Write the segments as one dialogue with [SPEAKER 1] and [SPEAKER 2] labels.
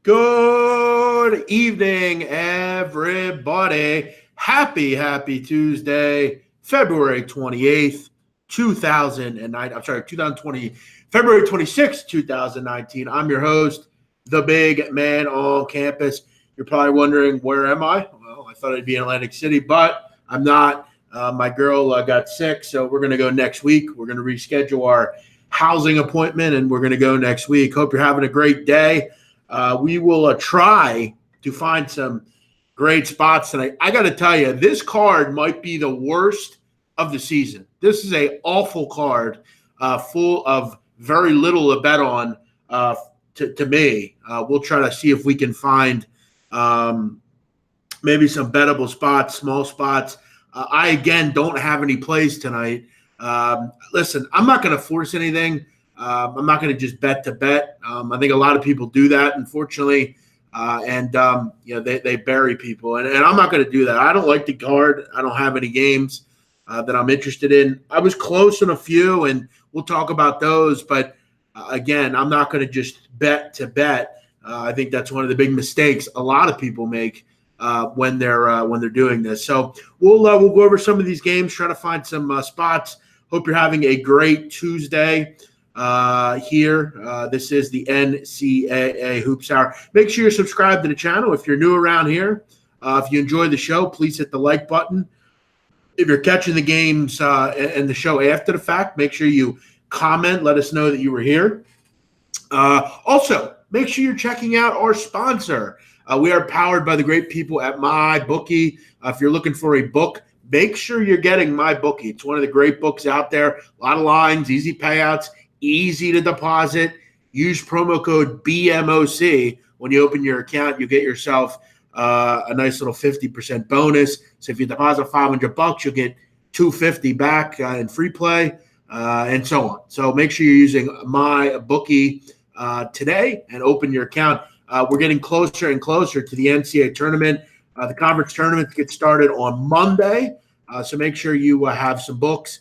[SPEAKER 1] Good evening, everybody. Happy Tuesday, February 28th, 2009. I'm sorry, 2020, February 26th, 2019. I'm your host, the big man on campus. You're probably wondering, where am I? Well, I thought I'd be in Atlantic City, but I'm not. My girl got sick, so we're going to go next week. We're going to reschedule our housing appointment, and we're going to go next week. Hope you're having a great day. We will try to find some great spots tonight. I got to tell you, this card might be the worst of the season. This is an awful card, full of very little to bet on to me. We'll try to see if we can find maybe some bettable spots, small spots. I, again, don't have any plays tonight. Listen, I'm not going to force anything. I'm not going to just bet to bet. I think a lot of people do that, unfortunately, they bury people. And I'm not going to do that. I don't like the card. I don't have any games that I'm interested in. I was close on a few, and we'll talk about those. But, again, I'm not going to just bet to bet. I think that's one of the big mistakes a lot of people make when they're doing this. So we'll go over some of these games, try to find some spots. Hope you're having a great Tuesday. Here. This is the NCAA Hoops Hour. Make sure you're subscribed to the channel if you're new around here. If you enjoy the show, please hit the like button. If you're catching the games and the show after the fact, make sure you comment. Let us know that you were here. Also, make sure you're checking out our sponsor. We are powered by the great people at MyBookie. If you're looking for a book, make sure you're getting MyBookie. It's one of the great books out there. A lot of lines, easy payouts, easy to deposit. Use promo code BMOC. When you open your account, you get yourself a nice little 50% bonus. So if you deposit $500, you'll get $250 back in free play, and so on. So make sure you're using MyBookie today and open your account. We're getting closer and closer to the NCAA tournament. The conference tournaments get started on Monday, so make sure you have some books.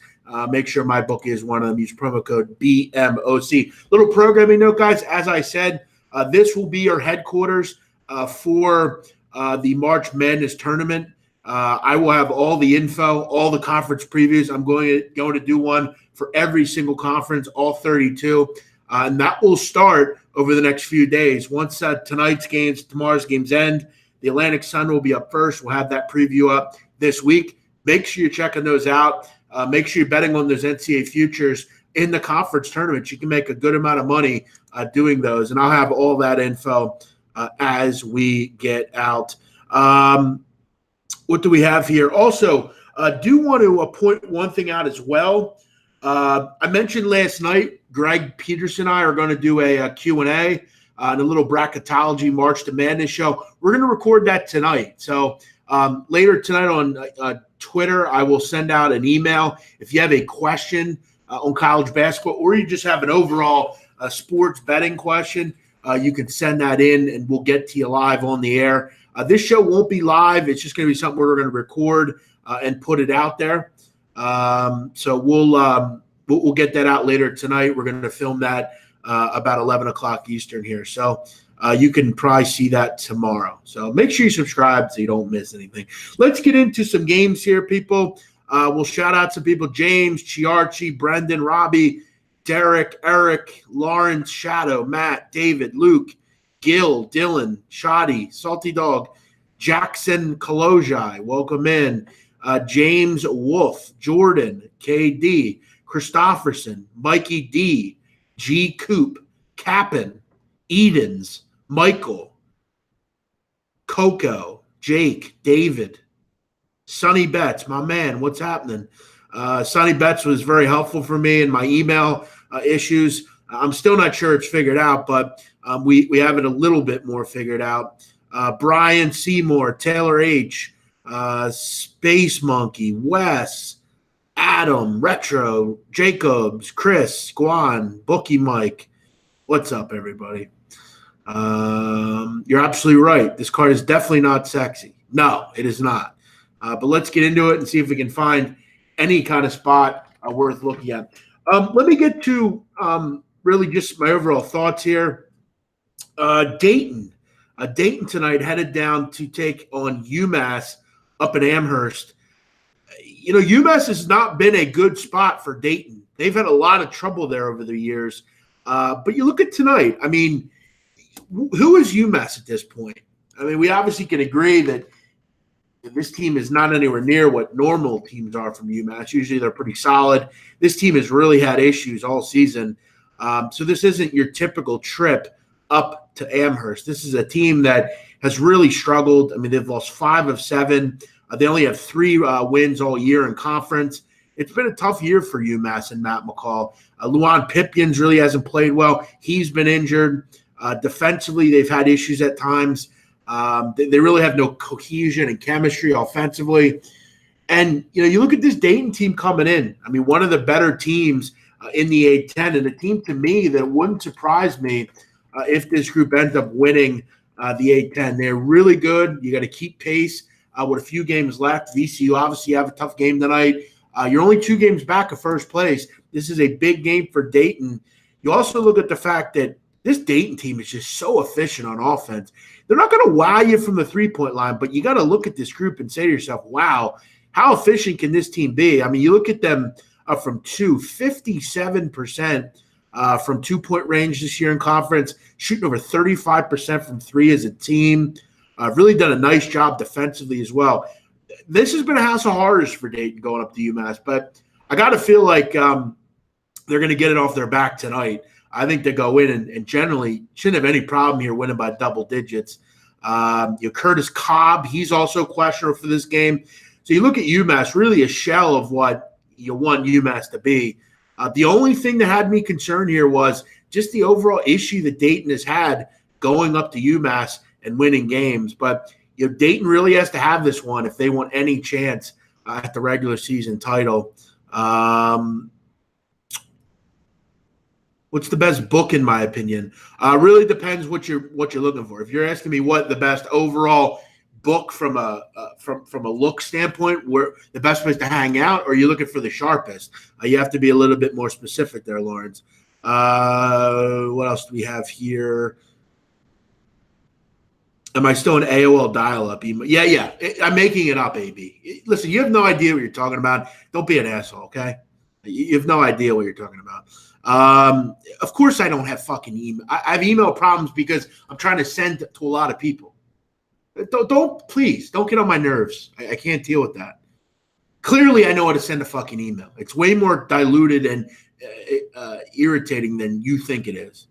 [SPEAKER 1] Make sure MyBookie is one of them. Use promo code BMOC. Little programming note, guys. As I said, this will be our headquarters for the March Madness tournament. I will have all the info, all the conference previews. I'm going to do one for every single conference, all 32, and that will start over the next few days. Once tomorrow's games end, the Atlantic Sun will be up first. We'll have that preview up this week. Make sure you're checking those out. Make sure you're betting on those NCAA futures in the conference tournaments. You can make a good amount of money doing those, and I'll have all that info as we get out. What do we have here? Also, do want to point one thing out as well. I mentioned last night, Greg Peterson and I are going to do a Q&A and a little bracketology March to Madness show. We're going to record that tonight. So later tonight on Twitter, I will send out an email. If you have a question on college basketball, or you just have an overall sports betting question, you can send that in and we'll get to you live on the air. This show won't be live. It's just going to be something we're going to record and put it out there. So we'll get that out later tonight. We're going to film that about 11 o'clock Eastern here. So you can probably see that tomorrow. So make sure you subscribe so you don't miss anything. Let's get into some games here, people. We'll shout out some people: James, Chiarchi, Brendan, Robbie, Derek, Eric, Lawrence, Shadow, Matt, David, Luke, Gil, Dylan, Shoddy, Salty Dog, Jackson Kalojai, welcome in. James Wolf, Jordan, KD, Christofferson, Mikey D, G Coop, Capin, Edens, Michael, Coco, Jake, David, Sonny Betts, my man, what's happening? Sonny Betts was very helpful for me in my email issues. I'm still not sure it's figured out, but we have it a little bit more figured out. Brian Seymour, Taylor H., Space Monkey, Wes, Adam, Retro, Jacobs, Chris, Guan, Bookie Mike. What's up, everybody? You're absolutely right. This card is definitely not sexy. No, it is not. But let's get into it and see if we can find any kind of spot worth looking at. Let me get to really just my overall thoughts here. Dayton Dayton tonight headed down to take on UMass up in Amherst. UMass has not been a good spot for Dayton. They've had a lot of trouble there over the years. But you look at tonight, I mean, who is UMass at this point? I mean, we obviously can agree that this team is not anywhere near what normal teams are from UMass. Usually they're pretty solid. This team has really had issues all season. So this isn't your typical trip up to Amherst. This is a team that has really struggled. I mean, they've lost 5 of 7. They only have 3 wins all year in conference. It's been a tough year for UMass and Matt McCall. Luan Pipkins really hasn't played well. He's been injured. Defensively, they've had issues at times. They really have no cohesion and chemistry offensively. And, you look at this Dayton team coming in. I mean, one of the better teams in the A-10, and a team to me that wouldn't surprise me if this group ends up winning the A-10. They're really good. You got to keep pace with a few games left. VCU obviously have a tough game tonight. You're only 2 games back of first place. This is a big game for Dayton. You also look at the fact that this Dayton team is just so efficient on offense. They're not going to wow you from the three-point line, but you got to look at this group and say to yourself, wow, how efficient can this team be? I mean, you look at them from 57% from 2-point range this year in conference, shooting over 35% from 3 as a team. Really done a nice job defensively as well. This has been a house of horrors for Dayton going up to UMass, but I got to feel like they're going to get it off their back tonight. I think they go in and generally shouldn't have any problem here winning by double digits. Curtis Cobb, he's also questionable for this game. So you look at UMass, really a shell of what you want UMass to be. The only thing that had me concerned here was just the overall issue that Dayton has had going up to UMass and winning games. But Dayton really has to have this one if they want any chance at the regular season title. What's the best book in my opinion? Really depends what you're looking for. If you're asking me what the best overall book from a look standpoint, where the best place to hang out, or you're looking for the sharpest, you have to be a little bit more specific there, Lawrence. What else do we have here? Am I still in AOL dial-up? Yeah. I'm making it up, AB. Listen, you have no idea what you're talking about. Don't be an asshole, okay? You have no idea what you're talking about. Of course I don't have fucking email. I have email problems because I'm trying to send to a lot of people. Please don't get on my nerves. I can't deal with that. Clearly I know how to send a fucking email. It's way more diluted and irritating than you think it is.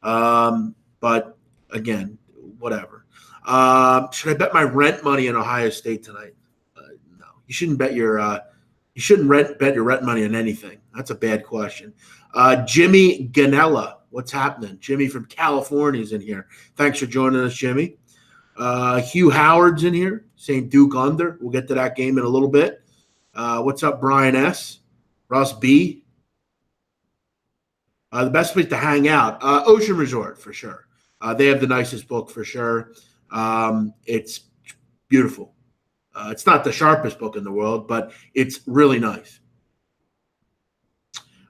[SPEAKER 1] But again, whatever. Should I bet my rent money in Ohio State tonight? No, you shouldn't bet your bet your rent money on anything. That's a bad question. Jimmy Ganella, what's happening? Jimmy from California is in here. Thanks for joining us, Jimmy. Hugh Howard's in here saying Duke under. We'll get to that game in a little bit. What's up, Brian S? Russ B? The best place to hang out, Ocean Resort for sure. They have the nicest book for sure. It's beautiful. It's not the sharpest book in the world, but it's really nice.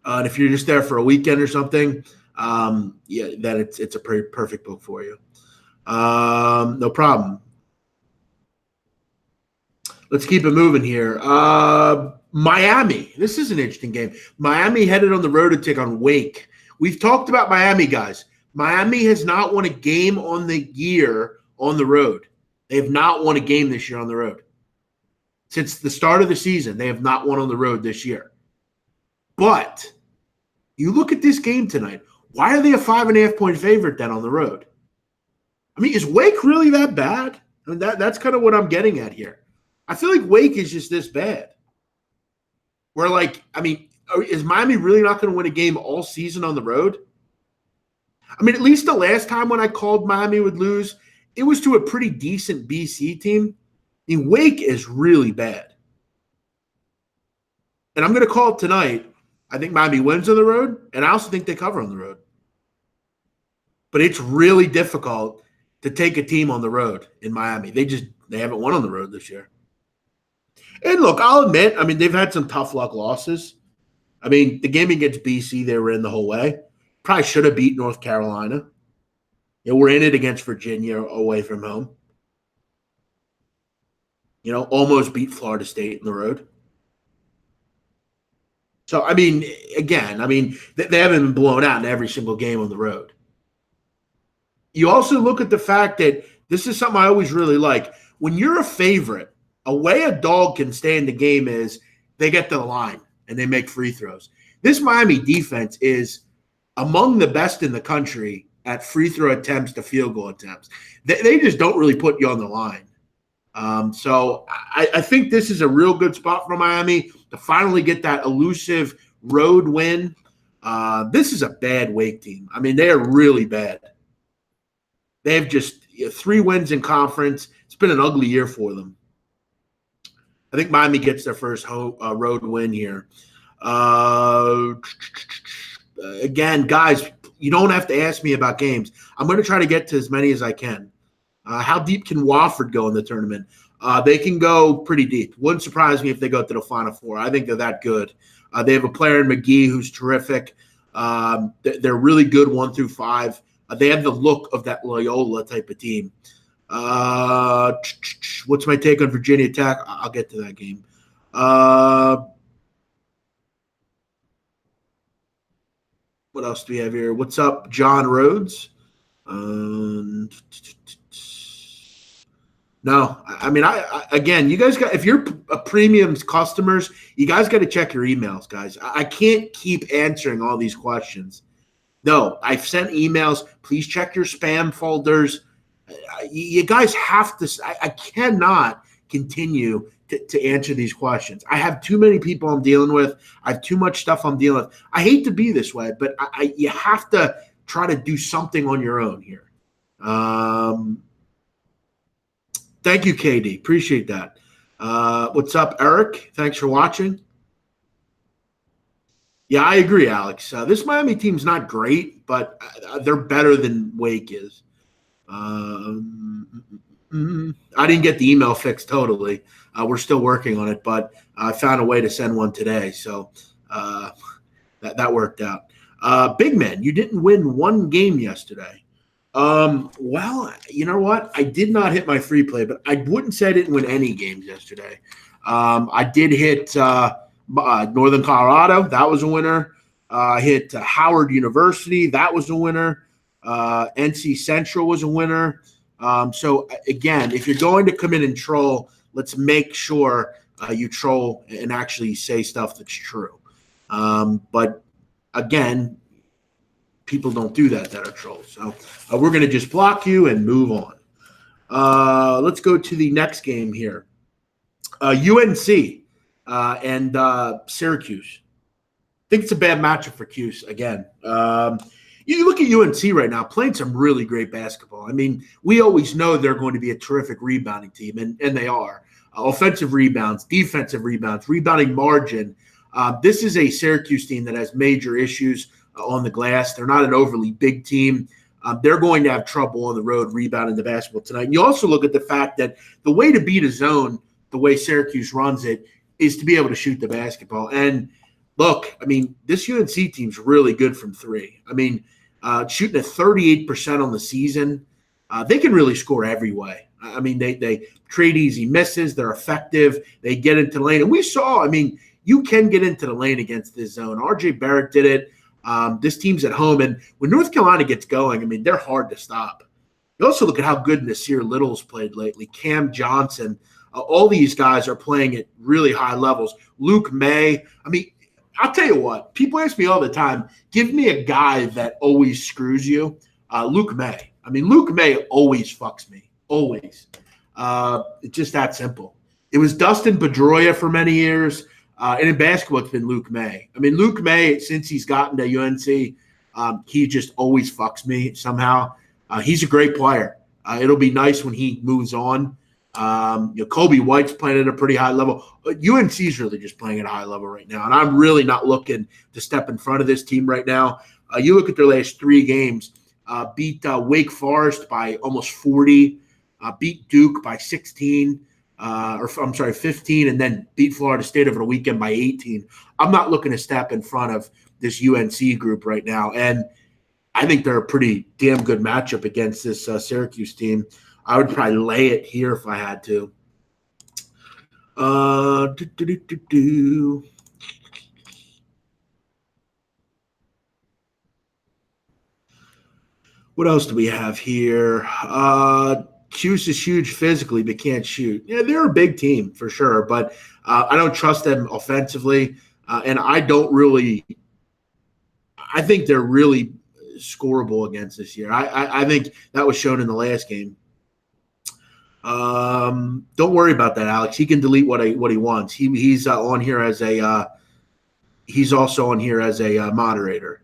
[SPEAKER 1] And if you're just there for a weekend or something, then it's a pretty perfect book for you. No problem. Let's keep it moving here. Miami. This is an interesting game. Miami headed on the road to take on Wake. We've talked about Miami, guys. Miami has not won a game on the year on the road. They have not won a game this year on the road. Since the start of the season, they have not won on the road this year. But you look at this game tonight. Why are they a 5.5-point favorite then on the road? I mean, is Wake really that bad? I mean, that's kind of what I'm getting at here. I feel like Wake is just this bad. Is Miami really not going to win a game all season on the road? I mean, at least the last time when I called Miami would lose, it was to a pretty decent BC team. I mean, Wake is really bad. And I'm going to call it tonight. I think Miami wins on the road, and I also think they cover on the road. But it's really difficult to take a team on the road in Miami. They haven't won on the road this year. And look, I'll admit, I mean, they've had some tough luck losses. I mean, the game against BC, they were in the whole way. Probably should have beat North Carolina. We're in it against Virginia away from home. Almost beat Florida State in the road. So, again, they haven't been blown out in every single game on the road. You also look at the fact that this is something I always really like. When you're a favorite, a way a dog can stay in the game is they get to the line and they make free throws. This Miami defense is among the best in the country at free throw attempts to field goal attempts. They just don't really put you on the line. So I think this is a real good spot for Miami to finally get that elusive road win. This is a bad Wake team. They are really bad. They have just 3 wins in conference. It's been an ugly year for them. I think Miami gets their first road win here. Again, guys, you don't have to ask me about games. I'm going to try to get to as many as I can. How deep can Wofford go in the tournament? They can go pretty deep. Wouldn't surprise me if they go to the Final Four. I think they're that good. They have a player in McGee who's terrific. They're really good 1 through 5. They have the look of that Loyola type of team. What's my take on Virginia Tech? I'll get to that game. What else do we have here? What's up, John Rhodes? No, again, you guys if you're a premium customers, you guys got to check your emails, guys. I can't keep answering all these questions. No, I've sent emails. Please check your spam folders. You guys have to. I cannot continue to answer these questions. I have too many people I'm dealing with. I have too much stuff I'm dealing with. I hate to be this way, but you have to try to do something on your own here. Thank you, KD. Appreciate that. What's up, Eric? Thanks for watching. Yeah, I agree, Alex. This Miami team's not great, but they're better than Wake is. I didn't get the email fixed totally. We're still working on it, but I found a way to send one today, so that worked out. Big man, you didn't win one game yesterday. Well, you know what? I did not hit my free play, but I wouldn't say I didn't win any games yesterday. I did hit Northern Colorado. That was a winner. I hit Howard University. That was a winner. NC Central was a winner. So, again, if you're going to come in and troll, let's make sure you troll and actually say stuff that's true. But, again, people don't do that are trolls. So we're going to just block you and move on. Let's go to the next game here. UNC and Syracuse. I think it's a bad matchup for Cuse again. You look at UNC right now playing some really great basketball. We always know they're going to be a terrific rebounding team, and they are. Offensive rebounds, defensive rebounds, rebounding margin. This is a Syracuse team that has major issues on the glass. They're not an overly big team. They're going to have trouble on the road rebounding the basketball tonight. And you also look at the fact that the way to beat a zone, the way Syracuse runs it, is to be able to shoot the basketball. And look, this UNC team's really good from 3. Shooting at 38% on the season, they can really score every way. They trade easy misses. They're effective. They get into the lane. And we saw, you can get into the lane against this zone. RJ Barrett did it. This team's at home, and when North Carolina gets going, they're hard to stop. You also look at how good Nasir Little's played lately. Cam Johnson, all these guys are playing at really high levels. Luke May. I'll tell you what. People ask me all the time, give me a guy that always screws you. Luke May. Luke May always fucks me. Always. It's just that simple. It was Dustin Pedroia for many years. And in basketball, it's been Luke May. Luke May, since he's gotten to UNC, he just always fucks me somehow. He's a great player. It'll be nice when he moves on. Kobe White's playing at a pretty high level. UNC's really just playing at a high level right now, and I'm really not looking to step in front of this team right now. You look at their last 3 games, beat Wake Forest by almost 40, beat Duke by 16. 15, and then beat Florida State over the weekend by 18. I'm not looking to step in front of this UNC group right now. And I think they're a pretty damn good matchup against this Syracuse team. I would probably lay it here if I had to. Do, do, do, do, do. What else do we have here? Cuse is huge physically, but can't shoot. Yeah, they're a big team for sure, but I don't trust them offensively, and I don't really. I think they're really scoreable against this year. I think that was shown in the last game. Don't worry about that, Alex. He can delete what he wants. He's on here as a. He's also on here as a moderator.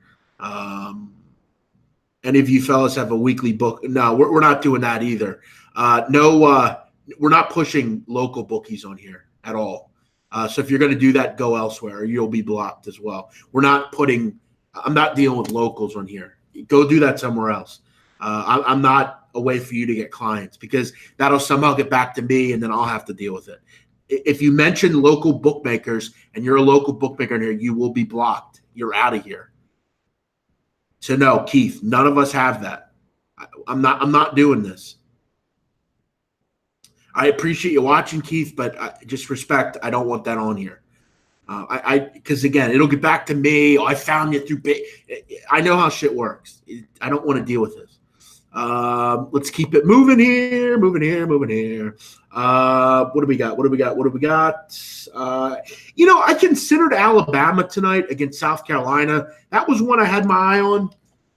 [SPEAKER 1] Any of you fellas have a weekly book? No, we're not doing that either. We're not pushing local bookies on here at all. So if you're going to do that, go elsewhere, or you'll be blocked as well. I'm not dealing with locals on here. Go do that somewhere else. I'm not a way for you to get clients because that'll somehow get back to me, and then I'll have to deal with it. If you mention local bookmakers and you're a local bookmaker in here, you will be blocked. You're out of here. So no, Keith, none of us have that. I'm not doing this. I appreciate you watching, Keith, but just respect. I don't want that on here. Because again, it'll get back to me. I found you through. I know how shit works. I don't want to deal with this. Let's keep it moving here. What do we got? I considered Alabama tonight against South Carolina. That was one I had my eye on.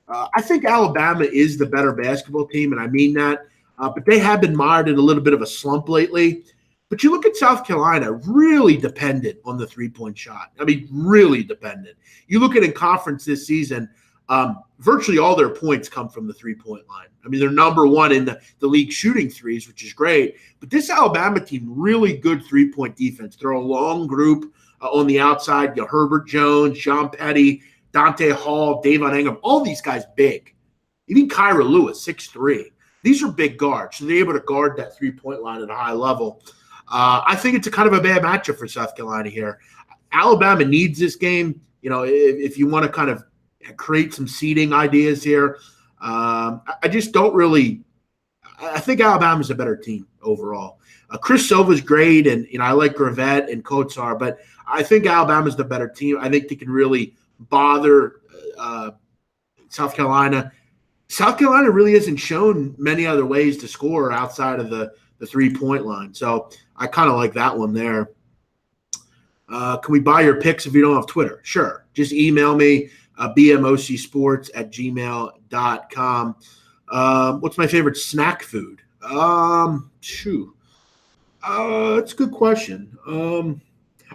[SPEAKER 1] I think Alabama is the better basketball team, and I mean that. But they have been mired in a little bit of a slump lately. But you look at South Carolina, really dependent on the three-point shot. I mean, really dependent. You look at in conference this season, virtually all their points come from the three-point line. I mean, they're number one in the league shooting threes, which is great. But this Alabama team, really good three-point defense. They're a long group on the outside. You Herbert Jones, John Petty, Dante Hall, Davon Ingram, all these guys big. Even Kyra Lewis, 6'3". These are big guards, so they're able to guard that three-point line at a high level. I think it's a kind of a bad matchup for South Carolina here. Alabama needs this game. If you want to kind of create some seeding ideas here, I just don't really – I think Alabama's a better team overall. Chris Silva's great, and I like Gravett and Kotsar, but I think Alabama's the better team. I think they can really bother South Carolina. South Carolina really hasn't shown many other ways to score outside of the three-point line. So I kind of like that one there. Can we buy your picks if you don't have Twitter? Sure. Just email me, bmocsports@gmail.com. What's my favorite snack food? That's a good question. I'm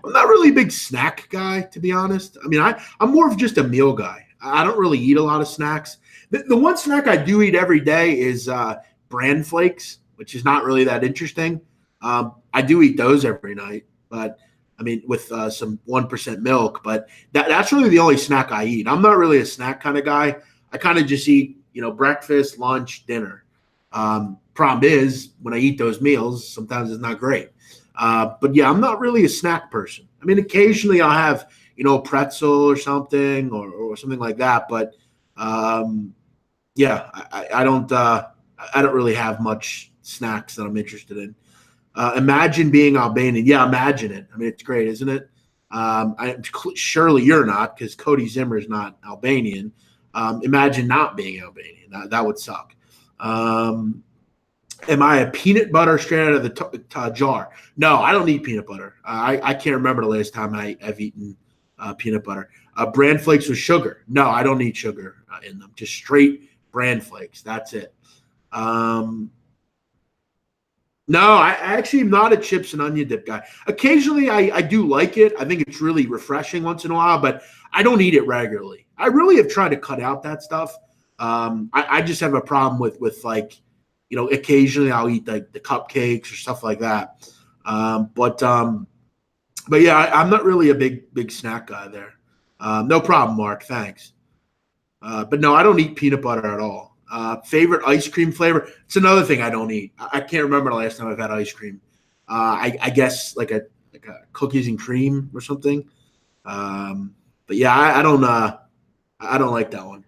[SPEAKER 1] not really a big snack guy, to be honest. I mean, I'm more of just a meal guy. I don't really eat a lot of snacks. The one snack I do eat every day is bran flakes, which is not really that interesting. I do eat those every night, but I mean, with some 1% milk. But that's really the only snack I eat. I'm not really a snack kind of guy. I kind of just eat, breakfast, lunch, dinner. Problem is, when I eat those meals, sometimes it's not great. But yeah, I'm not really a snack person. I mean, occasionally I'll have, a pretzel or something or something like that. But yeah, I don't really have much snacks that I'm interested in. Imagine being Albanian. Yeah, imagine it. I mean, it's great, isn't it? Surely you're not, because Cody Zimmer is not Albanian. Imagine not being Albanian. That would suck. Am I a peanut butter straight out of the jar? No, I don't eat peanut butter. I can't remember the last time I've eaten peanut butter. Bran flakes with sugar. No, I don't need sugar in them. Just straight bran flakes. That's it. No, I actually am not a chips and onion dip guy. Occasionally, I do like it. I think it's really refreshing once in a while, but I don't eat it regularly. I really have tried to cut out that stuff. I just have a problem with like, occasionally I'll eat like the cupcakes or stuff like that. But yeah, I'm not really a big snack guy there. No problem, Mark. Thanks. But no, I don't eat peanut butter at all. Favorite ice cream flavor? It's another thing I don't eat. I can't remember the last time I've had ice cream. I guess like a cookies and cream or something. But yeah, I don't like that one.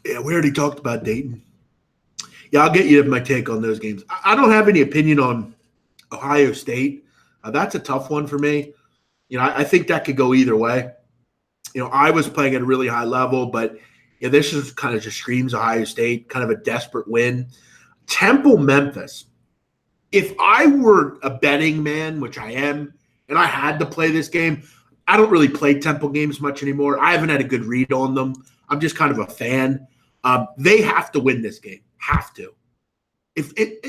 [SPEAKER 1] Yeah, we already talked about Dayton. Yeah, I'll get you my take on those games. I don't have any opinion on Ohio State. That's a tough one for me. I think that could go either way. I was playing at a really high level, but this is kind of just screams Ohio State, kind of a desperate win. Temple, Memphis. If I were a betting man, which I am, and I had to play this game, I don't really play Temple games much anymore. I haven't had a good read on them. I'm just kind of a fan. They have to win this game. Have to.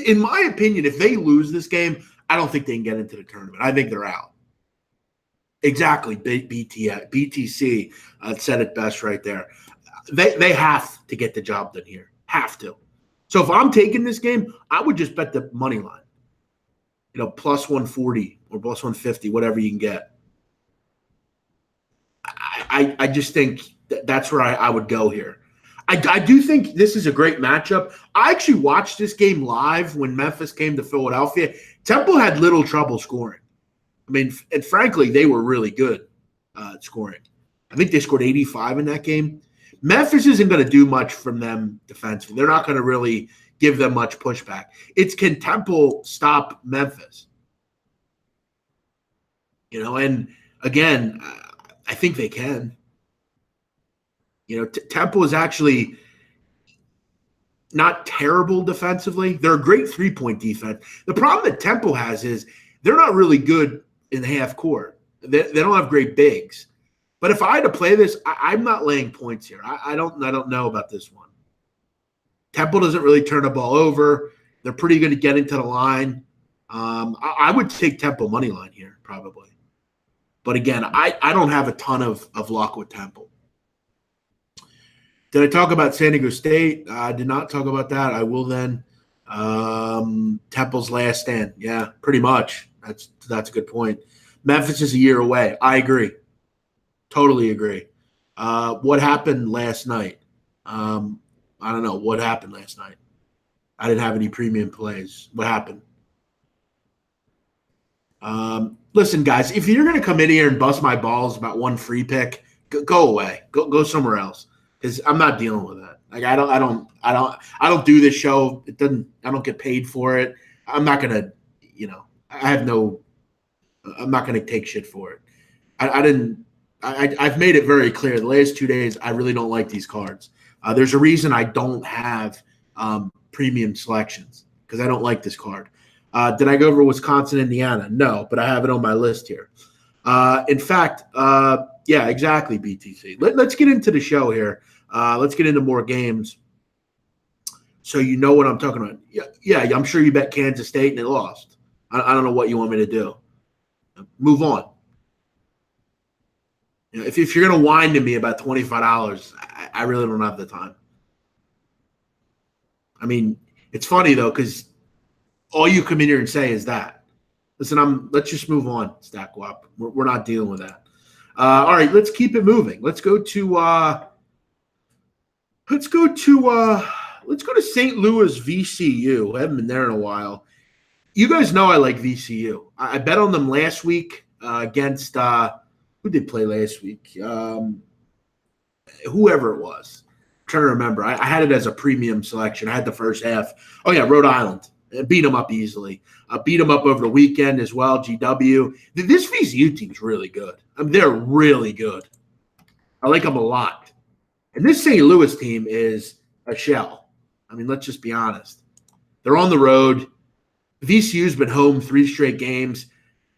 [SPEAKER 1] In my opinion, if they lose this game, I don't think they can get into the tournament. I think they're out. Exactly. BTC said it best right there. They have to get the job done here. Have to. So if I'm taking this game, I would just bet the money line. Plus 140 or plus 150, whatever you can get. I just think that's where I would go here. I do think this is a great matchup. I actually watched this game live when Memphis came to Philadelphia. Temple had little trouble scoring. And frankly, they were really good at scoring. I think they scored 85 in that game. Memphis isn't going to do much from them defensively. They're not going to really give them much pushback. It's can Temple stop Memphis? And again, I think they can. Temple is actually not terrible defensively. They're a great three-point defense. The problem that Temple has is they're not really good in half court. They don't have great bigs. But if I had to play this, I'm not laying points here. I don't know about this one. Temple doesn't really turn the ball over. They're pretty good at getting to the line. I would take Temple money line here probably. But again, I don't have a ton of luck with Temple. Did I talk about San Diego State? I did not talk about that. I will then. Temple's last stand. Yeah, pretty much. That's a good point. Memphis is a year away. I agree. Totally agree. What happened last night? I don't know. What happened last night? I didn't have any premium plays. What happened? Listen, guys, if you're going to come in here and bust my balls about one free pick, go away. Go somewhere else. Because I'm not dealing with that. Like I don't do this show. I don't get paid for it. I'm not gonna, I'm not gonna take shit for it. I've made it very clear the last 2 days I really don't like these cards. There's a reason I don't have premium selections because I don't like this card. Did I go over Wisconsin, Indiana? No, but I have it on my list here. In fact, yeah, exactly, BTC. Let's get into the show here. Let's get into more games so you know what I'm talking about. Yeah, I'm sure you bet Kansas State and it lost. I don't know what you want me to do. Move on. If you're going to whine to me about $25, I really don't have the time. It's funny, though, because all you come in here and say is that. Listen, let's just move on, Stackwap. We're not dealing with that. All right, let's keep it moving. Let's go to St. Louis VCU. I haven't been there in a while. You guys know I like VCU. I bet on them last week against who did play last week? Whoever it was. I'm trying to remember. I had it as a premium selection. I had the first half. Oh, yeah, Rhode Island. Beat them up easily. Beat them up over the weekend as well, GW. This VCU team's really good. They're really good. I like them a lot. And this St. Louis team is a shell. Let's just be honest. They're on the road. VCU's been home 3 straight games.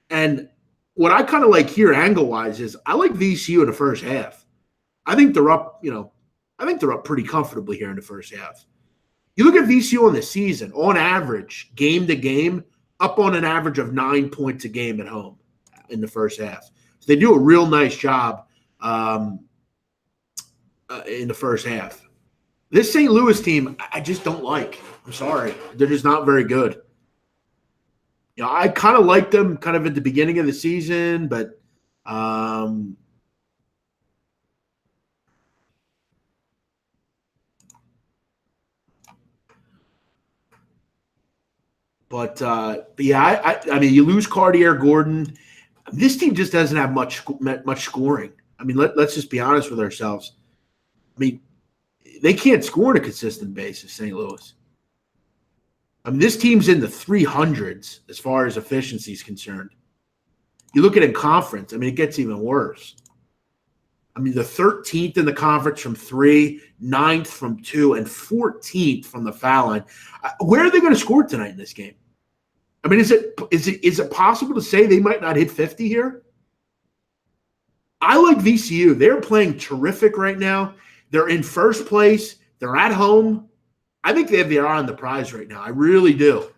[SPEAKER 1] And what I kind of like here angle-wise is I like VCU in the first half. I think they're up, I think they're up pretty comfortably here in the first half. You look at VCU on the season, on average, game to game, up on an average of 9 points a game at home in the first half. So they do a real nice job in the first half. This St. Louis team, I just don't like. I'm sorry. They're just not very good. I kind of liked them kind of at the beginning of the season, but yeah, you lose Cartier Gordon. This team just doesn't have much scoring. Let's just be honest with ourselves. They can't score on a consistent basis, St. Louis. I mean, this team's in the 300s as far as efficiency is concerned. You look at it in conference, I mean, it gets even worse. I mean, the 13th in the conference from 3, 9th from 2, and 14th from the foul line. Where are they going to score tonight in this game? I mean, is it possible to say they might not hit 50 here? I like VCU. They're playing terrific right now. They're in first place. They're at home. I think they have the eye on the prize right now. I really do.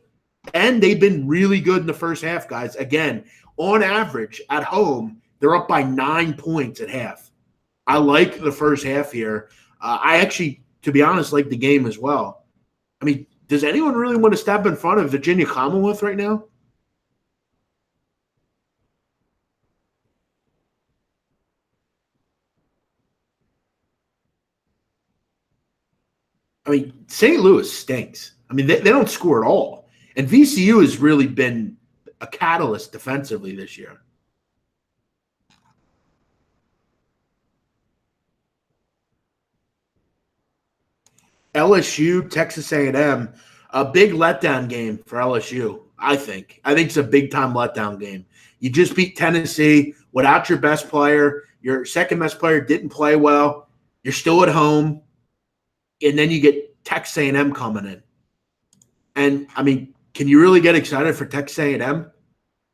[SPEAKER 1] And they've been really good in the first half, guys. Again, on average, at home, they're up by 9 points at half. I like the first half here. I actually, to be honest, like the game as well. I mean, does anyone really want to step in front of Virginia Commonwealth right now? I mean, St. Louis stinks. I mean, they don't score at all. And VCU has really been a catalyst defensively this year. LSU, Texas A&M, a big letdown game for LSU, I think. I think it's a big-time letdown game. You just beat Tennessee without your best player. Your second-best player didn't play well. You're still at home. And then you get Texas A&M coming in. And, I mean, can you really get excited for Texas A&M?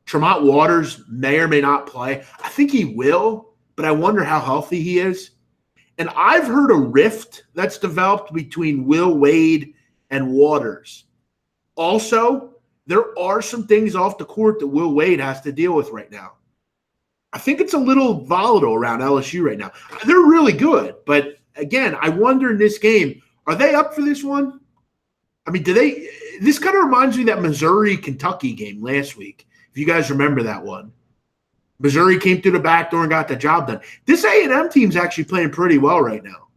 [SPEAKER 1] Tremont Waters may or may not play. I think he will, but I wonder how healthy he is. And I've heard a rift that's developed between Will Wade and Waters. Also, there are some things off the court that Will Wade has to deal with right now. I think it's a little volatile around LSU right now. They're really good, but again, I wonder in this game, are they up for this one? I mean, this kind of reminds me of that Missouri-Kentucky game last week, if you guys remember that one. Missouri came through the back door and got the job done. This A&M team's actually playing pretty well right now.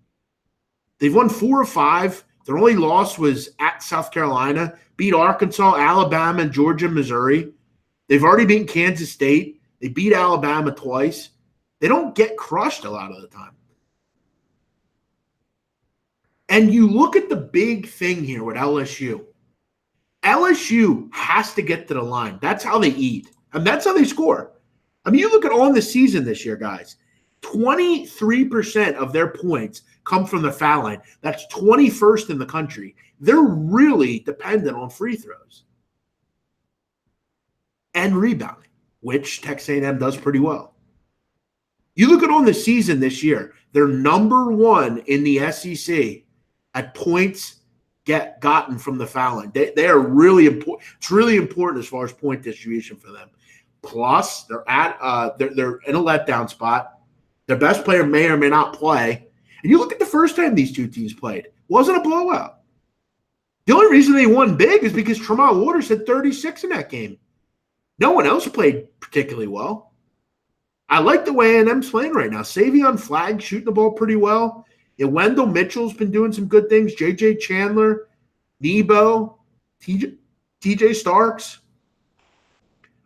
[SPEAKER 1] They've won 4 of 5. Their only loss was at South Carolina, beat Arkansas, Alabama, and Georgia, Missouri. They've already beaten Kansas State. They beat Alabama twice. They don't get crushed a lot of the time. And you look at the big thing here with LSU. LSU has to get to the line. That's how they eat. And that's how they score. I mean, you look at on the season this year, guys. 23% of their points come from the foul line. That's 21st in the country. They're really dependent on free throws and rebounding, which Texas A&M does pretty well. You look at on the season this year, they're number 1 in the SEC at points gotten from the foul line. They are really important. It's really important as far as point distribution for them. Plus, they're in a letdown spot. Their best player may or may not play. And you look at the first time these two teams played. It wasn't a blowout. The only reason they won big is because Tremont Waters had 36 in that game. No one else played particularly well. I like the way A&M's playing right now. Savion Flagg shooting the ball pretty well. Yeah, Wendell Mitchell's been doing some good things. J.J. Chandler, Nebo, T.J. Starks.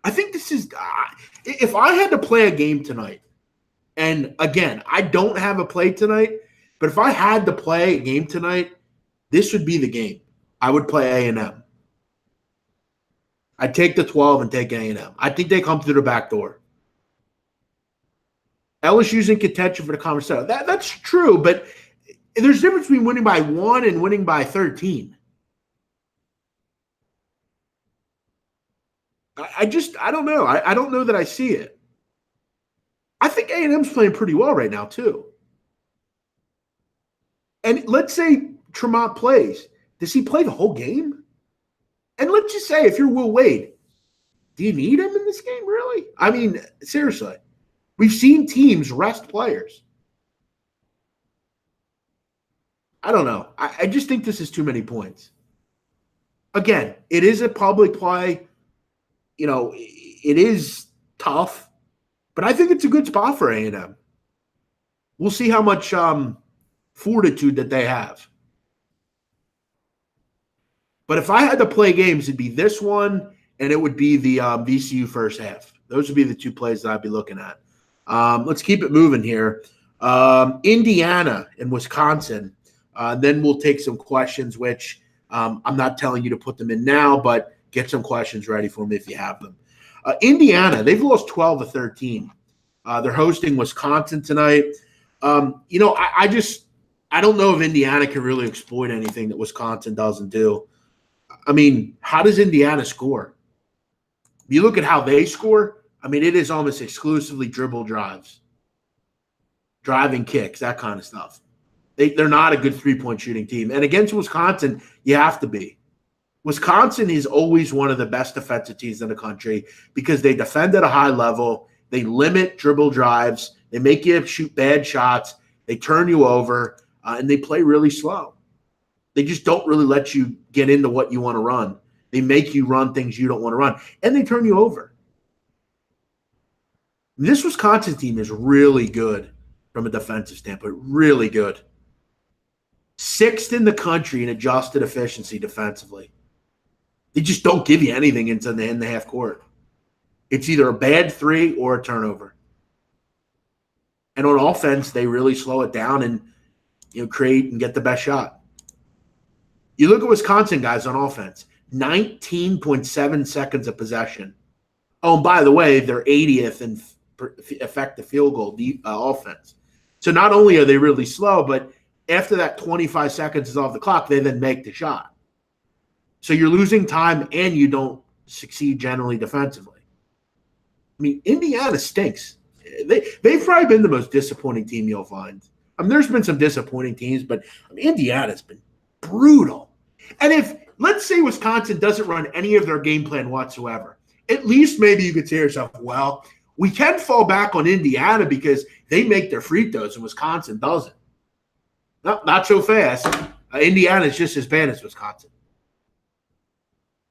[SPEAKER 1] I think this is if I had to play a game tonight, and again, I don't have a play tonight, but if I had to play a game tonight, this would be the game. I would play A&M. I'd take the 12 and take A&M. I think they come through the back door. LSU's in contention for the conference title. That's true, but there's a difference between winning by 1 and winning by 13. I don't know. I don't know that I see it. I think A&M's playing pretty well right now, too. And let's say Tremont plays. Does he play the whole game? And let's just say if you're Will Wade, do you need him in this game, really? I mean, seriously. We've seen teams rest players. I don't know. I just think this is too many points. Again, it is a public play. You know, it is tough, but I think it's a good spot for A&M. We'll see how much fortitude that they have. But if I had to play games, it'd be this one, and it would be the VCU first half. Those would be the two plays that I'd be looking at. Let's keep it moving here. Indiana and Wisconsin. Then we'll take some questions, which I'm not telling you to put them in now, but get some questions ready for me if you have them. Indiana, they've lost 12 of 13. They're hosting Wisconsin tonight. I don't know if Indiana can really exploit anything that Wisconsin doesn't do. I mean, how does Indiana score? If you look at how they score, I mean, it is almost exclusively dribble drives, driving kicks, that kind of stuff. They're not a good three-point shooting team. And against Wisconsin, you have to be. Wisconsin is always one of the best defensive teams in the country because they defend at a high level. They limit dribble drives. They make you shoot bad shots. They turn you over, and they play really slow. They just don't really let you get into what you want to run. They make you run things you don't want to run, and they turn you over. This Wisconsin team is really good from a defensive standpoint, really good. 6th in the country in adjusted efficiency defensively. They just don't give you anything in the half court. It's either a bad three or a turnover. And on offense, they really slow it down and create and get the best shot. You look at Wisconsin guys on offense, 19.7 seconds of possession. Oh, and by the way, they're 80th in effective field goal offense. So not only are they really slow, but after that 25 seconds is off the clock, they then make the shot. So you're losing time and you don't succeed generally defensively. I mean, Indiana stinks. They've probably been the most disappointing team you'll find. I mean, there's been some disappointing teams, but Indiana's been brutal. And if, let's say Wisconsin doesn't run any of their game plan whatsoever, at least maybe you could say to yourself, well, we can fall back on Indiana because they make their free throws and Wisconsin doesn't. No, not so fast. Indiana is just as bad as Wisconsin.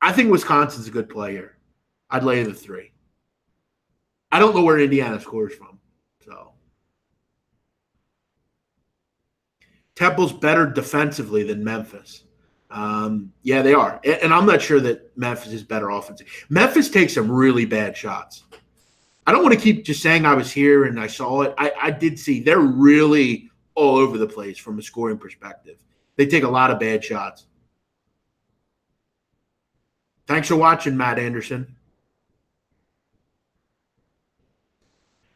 [SPEAKER 1] I think Wisconsin's a good player. I'd lay the 3. I don't know where Indiana scores from. So Temple's better defensively than Memphis. Yeah, they are. And I'm not sure that Memphis is better offensively. Memphis takes some really bad shots. I don't want to keep just saying I was here and I saw it. I did see they're really all over the place from a scoring perspective. They take a lot of bad shots. Thanks for watching, Matt Anderson.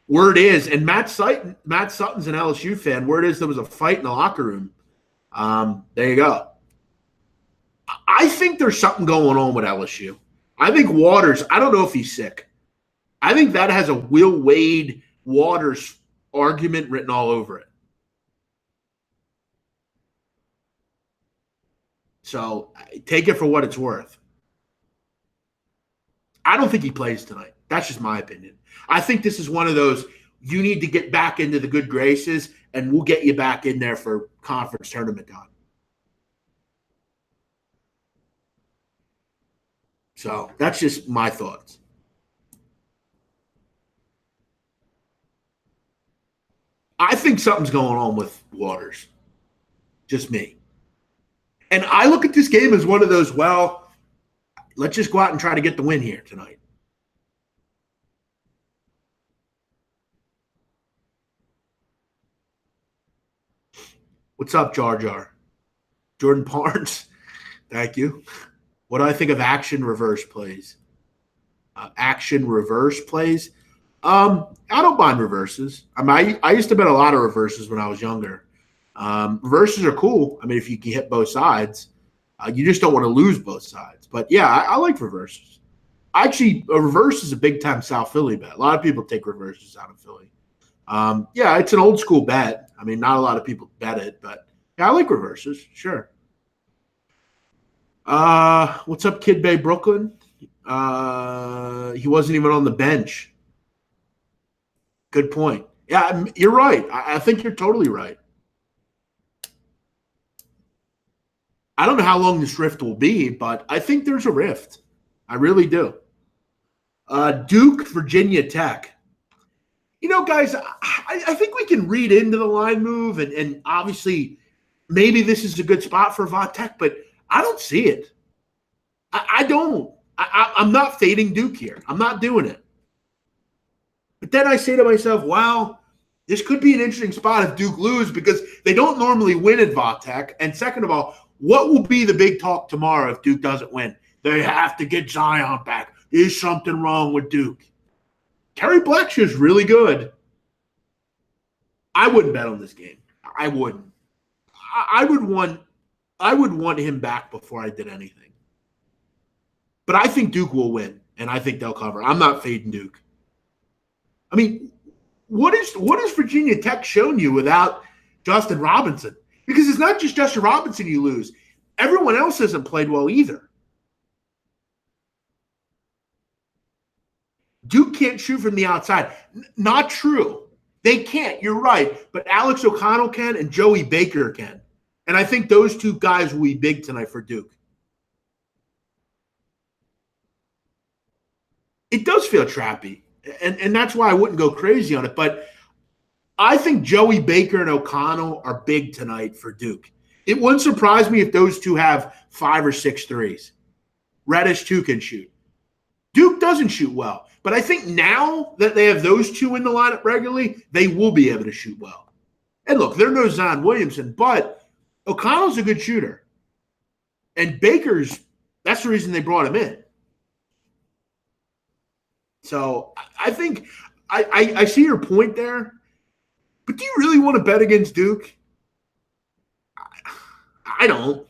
[SPEAKER 1] Word is, and Matt Sutton's an LSU fan. Word is there was a fight in the locker room. There you go. I think there's something going on with LSU. I think Waters, I don't know if he's sick. I think that has a Will Wade Waters argument written all over it. So take it for what it's worth. I don't think he plays tonight. That's just my opinion. I think this is one of those, you need to get back into the good graces, and we'll get you back in there for conference tournament time. So that's just my thoughts. I think something's going on with Waters. Just me. And I look at this game as one of those, well, let's just go out and try to get the win here tonight. What's up, Jar Jar? Jordan Barnes, thank you. What do I think of action reverse plays? Action reverse plays? I don't mind reverses. I mean, I used to bet a lot of reverses when I was younger. Reverses are cool. I mean, if you can hit both sides. You just don't want to lose both sides. But, yeah, I like reverses. Actually, a reverse is a big-time South Philly bet. A lot of people take reverses out of Philly. Yeah, it's an old-school bet. I mean, not a lot of people bet it, but, yeah, I like reverses. Sure. What's up, Kid Bay Brooklyn? He wasn't even on the bench. Good point. Yeah, you're right. I think you're totally right. I don't know how long this rift will be, but I think there's a rift. I really do. Duke, Virginia Tech. You know, guys, I think we can read into the line move, and obviously maybe this is a good spot for Va Tech, but I don't see it. I don't. I'm not fading Duke here. I'm not doing it. But then I say to myself, well, This could be an interesting spot if Duke lose because they don't normally win at Vatech. And second of all, what will be the big talk tomorrow if Duke doesn't win? They have to get Zion back. Is something wrong with Duke? Kerry Blackshear's really good. I wouldn't bet on this game. I wouldn't. I would want him back before I did anything. But I think Duke will win, and I think they'll cover. I'm not fading Duke. I mean, what has Virginia Tech shown you without Justin Robinson? Because it's not just Justin Robinson you lose. Everyone else hasn't played well either. Duke can't shoot from the outside. Not true. They can't. You're right. But Alex O'Connell can and Joey Baker can. And I think those two guys will be big tonight for Duke. It does feel trappy. And that's why I wouldn't go crazy on it. But I think Joey Baker and O'Connell are big tonight for Duke. It wouldn't surprise me if those two have 5 or 6 threes. Reddish, too, can shoot. Duke doesn't shoot well. But I think now that they have those two in the lineup regularly, they will be able to shoot well. And look, they're no Zion Williamson, but O'Connell's a good shooter. And Baker's, that's the reason they brought him in. So I think I see your point there. But do you really want to bet against Duke? I don't.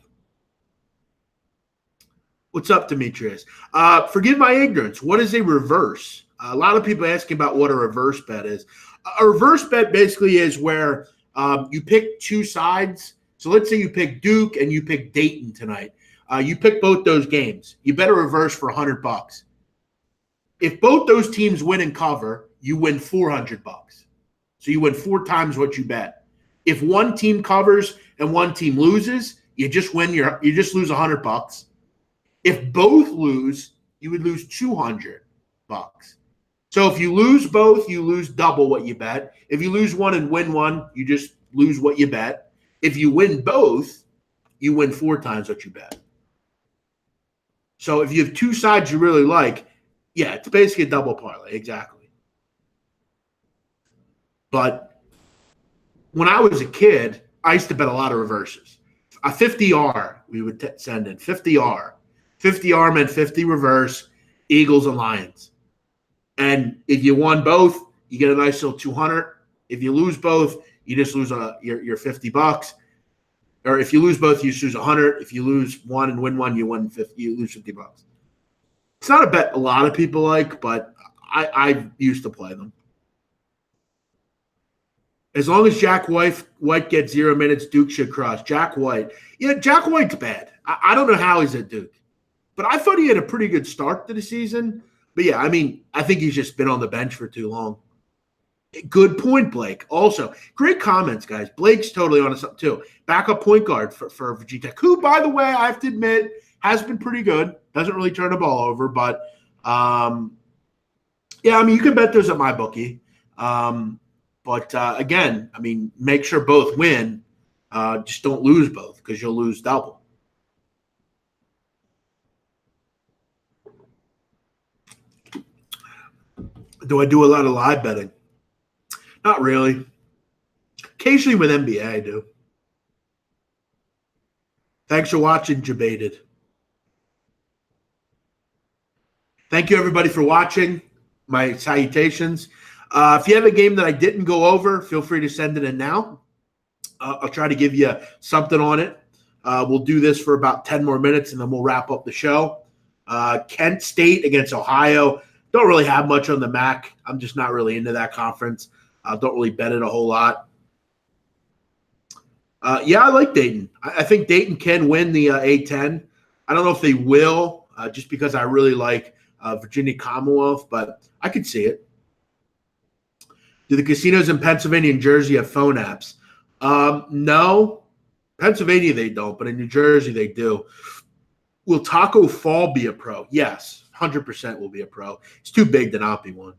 [SPEAKER 1] What's up, Demetrius? Forgive my ignorance. What is a reverse? A lot of people asking about what a reverse bet is. A reverse bet basically is where you pick two sides. So let's say you pick Duke and you pick Dayton tonight. You pick both those games. You bet a reverse for $100. If both those teams win and cover, you win $400. So you win 4 times what you bet. If one team covers and one team loses, you just lose $100. If both lose, you would lose $200. So if you lose both, you lose double what you bet. If you lose one and win one, you just lose what you bet. If you win both, you win 4 times what you bet. So if you have two sides you really like, yeah, it's basically a double parlay, exactly. But when I was a kid, I used to bet a lot of reverses. A 50R, we would send in 50R. 50R meant 50 reverse, Eagles and Lions. And if you won both, you get a nice little 200. If you lose both, you just lose your $50. Or if you lose both, you just lose 100. If you lose one and win one, you lose $50. It's not a bet a lot of people like, but I used to play them. As long as Jack White gets 0 minutes, Duke should cross. Jack White. Yeah, Jack White's bad. I don't know how he's at Duke. But I thought he had a pretty good start to the season. But, yeah, I mean, I think he's just been on the bench for too long. Good point, Blake. Also, great comments, guys. Blake's totally on to something, too. Backup point guard for Virginia Tech, who, by the way, I have to admit, has been pretty good. Doesn't really turn the ball over. But, yeah, I mean, you can bet those at my bookie. But, again, I mean, make sure both win. Just don't lose both because you'll lose double. Do I do a lot of live betting? Not really. Occasionally with NBA, I do. Thanks for watching, Debated. Thank you, everybody, for watching. My salutations. If you have a game that I didn't go over, feel free to send it in now. I'll try to give you something on it. We'll do this for about 10 more minutes, and then we'll wrap up the show. Kent State against Ohio. Don't really have much on the MAC. I'm just not really into that conference. Don't really bet it a whole lot. Yeah, I like Dayton. I think Dayton can win the A-10. I don't know if they will, just because I really like Virginia Commonwealth, but I could see it. Do the casinos in Pennsylvania and Jersey have phone apps? No. Pennsylvania, they don't, but in New Jersey, they do. Will Taco Fall be a pro? Yes, 100% will be a pro. It's too big to not be one.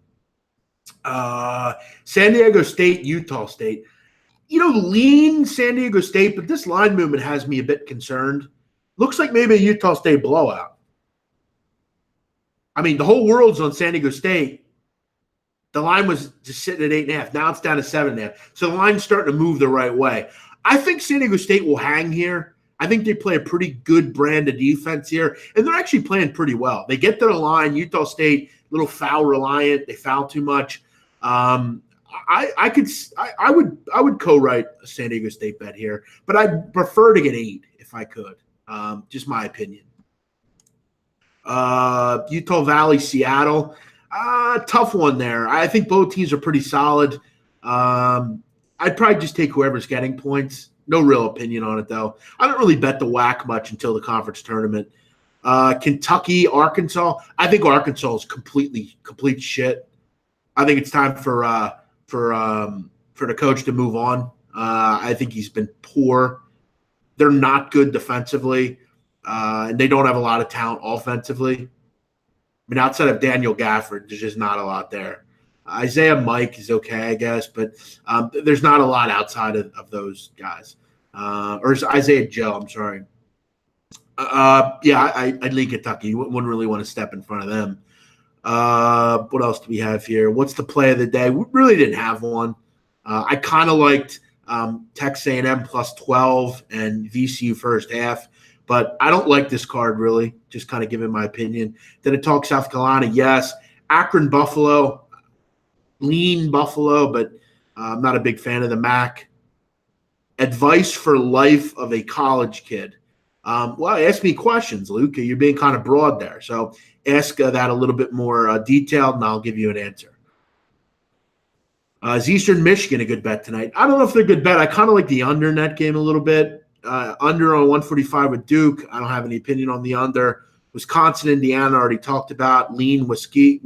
[SPEAKER 1] San Diego State, Utah State. Lean San Diego State, but this line movement has me a bit concerned. Looks like maybe a Utah State blowout. I mean, the whole world's on San Diego State. The line was just sitting at 8.5. Now it's down to 7.5. So the line's starting to move the right way. I think San Diego State will hang here. I think they play a pretty good brand of defense here, and they're actually playing pretty well. They get to the line. Utah State, a little foul reliant. They foul too much. I would co-write a San Diego State bet here, but I'd prefer to get 8 if I could. Just my opinion. Utah Valley, Seattle. Tough one there. I think both teams are pretty solid. I'd probably just take whoever's getting points. No real opinion on it, though. I don't really bet the WAC much until the conference tournament. Kentucky, Arkansas. I think Arkansas is complete shit. I think it's time for the coach to move on. I think he's been poor. They're not good defensively, and they don't have a lot of talent offensively. I mean, outside of Daniel Gafford, there's just not a lot there. Isaiah Mike is okay, I guess, but there's not a lot outside of those guys. Or Isaiah Joe, I'm sorry. I'd lean Kentucky. You wouldn't really want to step in front of them. What else do we have here? What's the play of the day? We really didn't have one. I kind of liked Texas A&M plus 12 and VCU first half, but I don't like this card really, just kind of giving my opinion. Did it talk South Carolina? Yes. Akron, Buffalo. Lean Buffalo, but I'm not a big fan of the MAC. Advice for life of a college kid. Ask me questions, Luke. You're being kind of broad there. So ask that a little bit more detailed, and I'll give you an answer. Is Eastern Michigan a good bet tonight? I don't know if they're a good bet. I kind of like the under in that game a little bit. Under on 145 with Duke. I don't have any opinion on the under. Wisconsin, Indiana, already talked about. Lean, whiskey.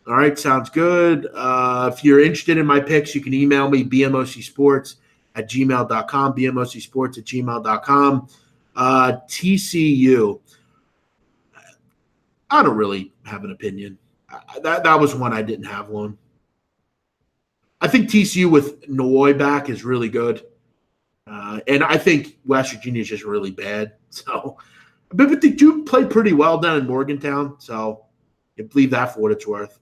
[SPEAKER 1] All right, sounds good. If you're interested in my picks, you can email me, bmocsports@gmail.com, bmocsports@gmail.com. TCU, I don't really have an opinion. That was one I didn't have one. I think TCU with Noy back is really good. And I think West Virginia is just really bad. So, but they do play pretty well down in Morgantown. So you believe that for what it's worth.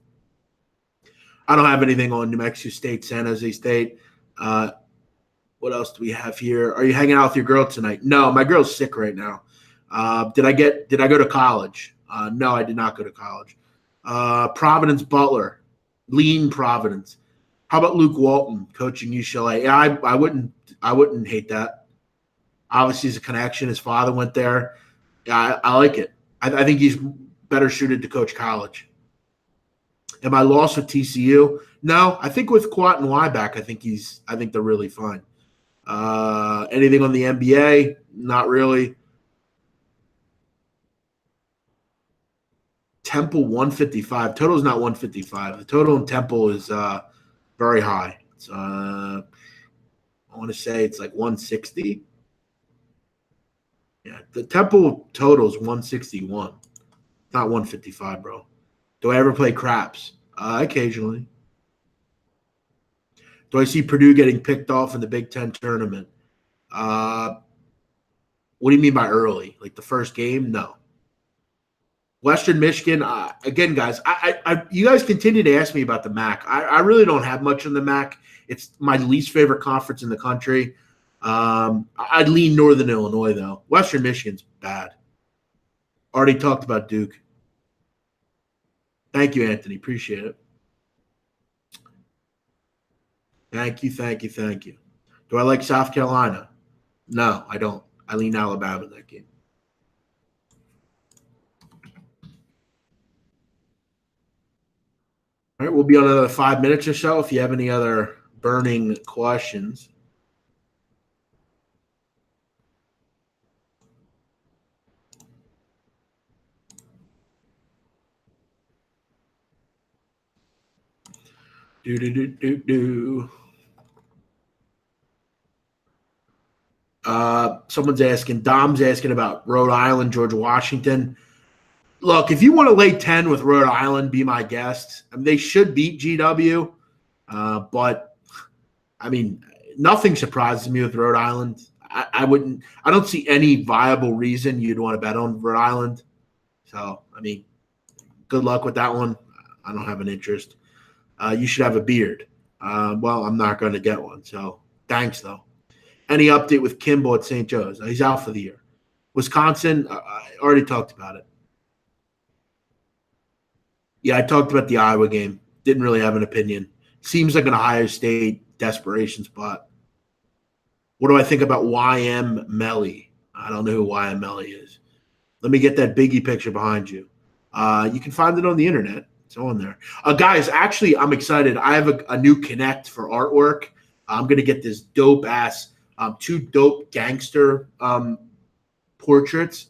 [SPEAKER 1] I don't have anything on New Mexico State, San Jose State. What else do we have here? Are you hanging out with your girl tonight? No, my girl's sick right now. Did I go to college? No, I did not go to college. Providence Butler, lean Providence. How about Luke Walton coaching UCLA? Yeah, I wouldn't hate that. Obviously, he's a connection. His father went there. Yeah, I like it. I think he's better suited to coach college. Am I lost with TCU? No, I think with Quat and Wyback, I think they're really fine. Anything on the NBA? Not really. Temple 155. Total is not 155. The total in Temple is very high. It's, I want to say it's like 160. Yeah, the Temple total is 161. Not 155, bro. Do I ever play craps? Occasionally. Do I see Purdue getting picked off in the Big Ten tournament? What do you mean by early? Like the first game? No. Western Michigan, again, guys, you guys continue to ask me about the MAC. I really don't have much on the MAC. It's my least favorite conference in the country. I'd lean Northern Illinois, though. Western Michigan's bad. Already talked about Duke. Thank you, Anthony. Appreciate it. Thank you. Do I like South Carolina? No, I don't. I lean Alabama in that game. All right, we'll be on another 5 minutes or so if you have any other burning questions. Someone's asking, Dom's asking about Rhode Island, George Washington. Look, if you want to lay 10 with Rhode Island, be my guest. I mean, they should beat GW, but I mean, nothing surprises me with Rhode Island. I don't see any viable reason you'd want to bet on Rhode Island. So, I mean, good luck with that one. I don't have an interest. You should have a beard. Well, I'm not going to get one. So thanks, though. Any update with Kimball at St. Joe's? He's out for the year. Wisconsin, I already talked about it. Yeah, I talked about the Iowa game. Didn't really have an opinion. Seems like an Ohio State desperation spot. What do I think about YM Melly? I don't know who YM Melly is. Let me get that Biggie picture behind you. You can find it on the internet. It's on there. Guys, actually, I'm excited. I have a new Connect for artwork. I'm going to get this dope-ass, 2 dope gangster portraits.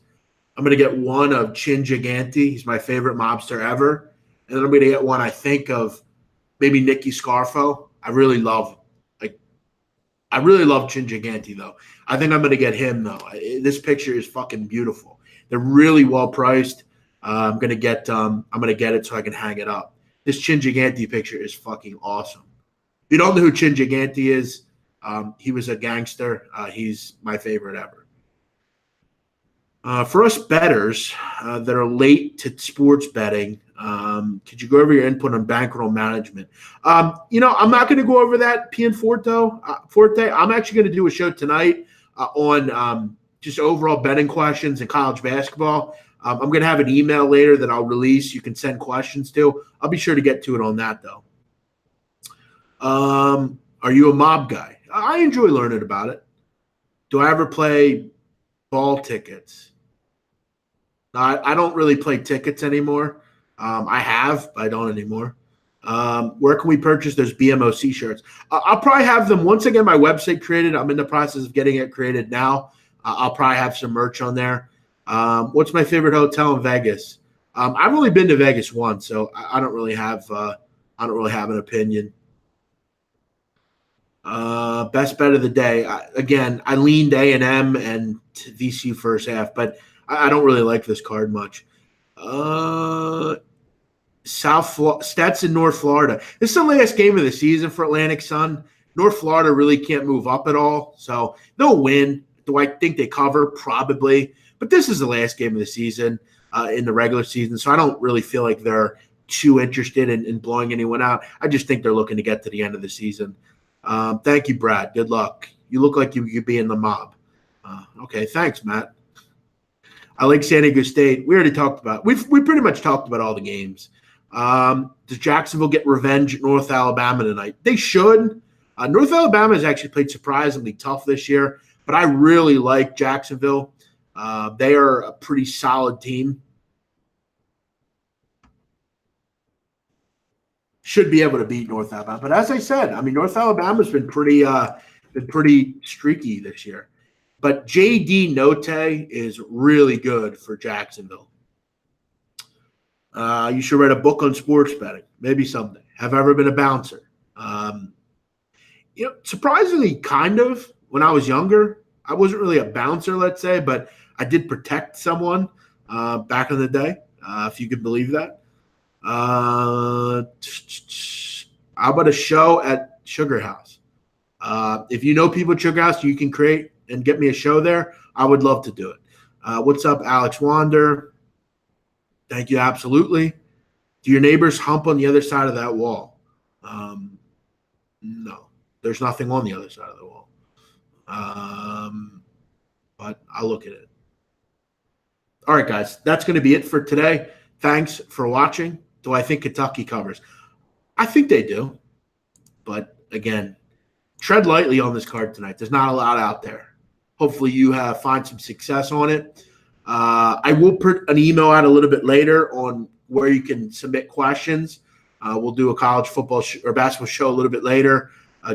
[SPEAKER 1] I'm going to get one of Chin Gigante. He's my favorite mobster ever. And then I'm going to get one, I think, of maybe Nicky Scarfo. I really love Chin Gigante, though. I think I'm going to get him, though. This picture is fucking beautiful. They're really well priced. I'm going to get it so I can hang it up. This Chin Gigante picture is fucking awesome. If you don't know who Chin Gigante is, he was a gangster. He's my favorite ever. For us bettors that are late to sports betting, could you go over your input on bankroll management? I'm not going to go over that, Pian Forte. I'm actually going to do a show tonight on just overall betting questions in college basketball. I'm going to have an email later that I'll release. You can send questions to. I'll be sure to get to it on that, though. Are you a mob guy? I enjoy learning about it. Do I ever play ball tickets? I don't really play tickets anymore. I have, but I don't anymore. Where can we purchase those BMOC shirts? I'll probably have them once I get my website created. I'm in the process of getting it created now. I'll probably have some merch on there. What's my favorite hotel in Vegas? I've only been to Vegas once, so I don't really have an opinion. Best bet of the day. I leaned A&M and VCU first half, but I don't really like this card much. Stetson, North Florida. This is the last game of the season for Atlantic Sun. North Florida really can't move up at all, so they'll win. Do I think they cover? Probably. But this is the last game of the season in the regular season, so I don't really feel like they're too interested in blowing anyone out. I just think they're looking to get to the end of the season. Thank you, Brad. Good luck. You look like you could be in the mob. Okay, thanks, Matt. I like San Diego State. We already talked about. We pretty much talked about all the games. Does Jacksonville get revenge at North Alabama tonight? They should. North Alabama has actually played surprisingly tough this year, but I really like Jacksonville. They are a pretty solid team. Should be able to beat North Alabama. But as I said, North Alabama's been pretty streaky this year. But J.D. Note is really good for Jacksonville. You should write a book on sports betting. Maybe someday. Have I ever been a bouncer? Surprisingly, kind of. When I was younger, I wasn't really a bouncer, let's say, but I did protect someone back in the day, if you could believe that. How about a show at Sugar House? If you know people at Sugar House, you can create and get me a show there. I would love to do it. What's up, Alex Wander? Thank you. Absolutely. Do your neighbors hump on the other side of that wall? No, there's nothing on the other side of the wall. But I'll look at it. All right, guys, that's going to be it for today. Thanks for watching. Do I think Kentucky covers? I think they do. But again, tread lightly on this card tonight. There's not a lot out there. Hopefully you find some success on it. I will put an email out a little bit later on where you can submit questions. We'll do a college football or basketball show a little bit later.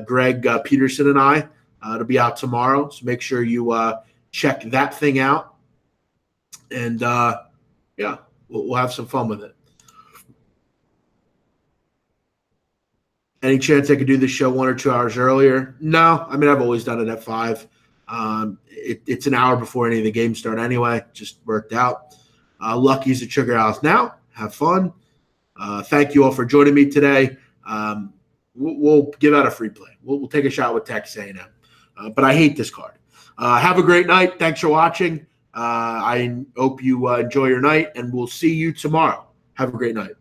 [SPEAKER 1] Greg Peterson and I. It'll be out tomorrow, so make sure you check that thing out. And, we'll have some fun with it. Any chance I could do this show 1 or 2 hours earlier? No. I've always done it at 5. It's an hour before any of the games start anyway. Just worked out. Lucky's at Sugar House now. Have fun. Thank you all for joining me today. We'll give out a free play. We'll take a shot with Texas A&M. But I hate this card. Have a great night. Thanks for watching. I hope you enjoy your night, and we'll see you tomorrow. Have a great night.